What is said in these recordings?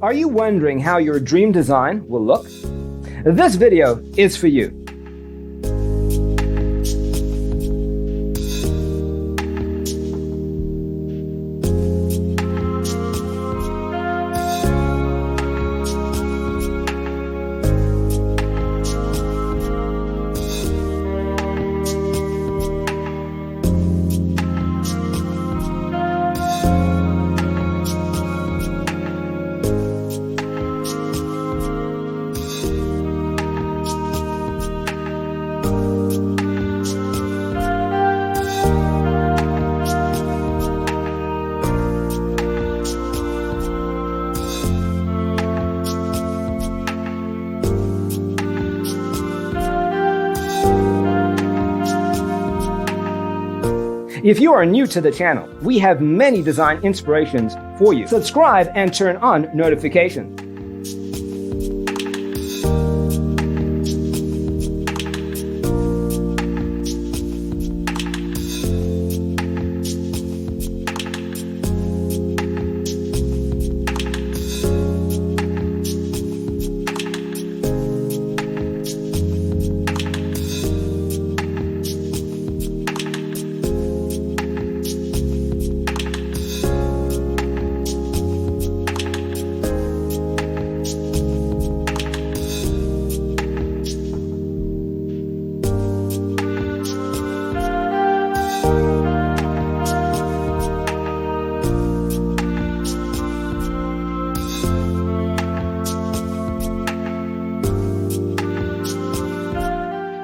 Are you wondering how your dream design will look? This video is for you. If you are new to the channel, we have many design inspirations for you. Subscribe and turn on notifications.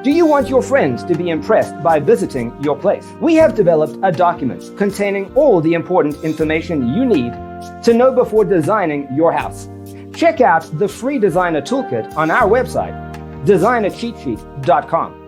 Do you want your friends to be impressed by visiting your place? We have developed a document containing all the important information you need to know before designing your house. Check out the free designer toolkit on our website, designercheatsheet.com.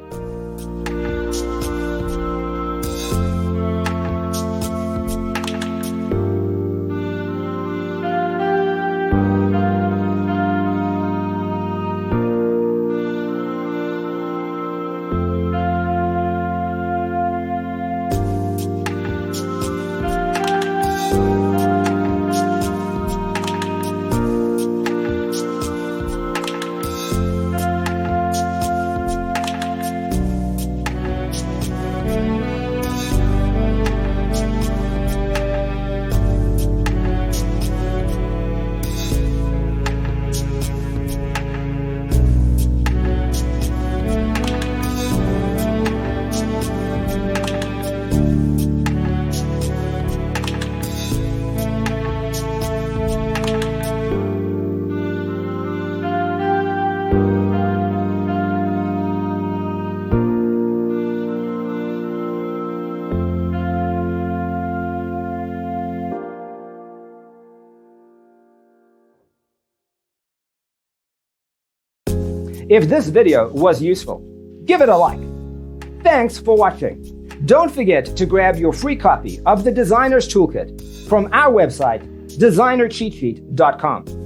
If this video was useful, give it a like. Thanks for watching. Don't forget to grab your free copy of the Designer's Toolkit from our website, designercheatsheet.com.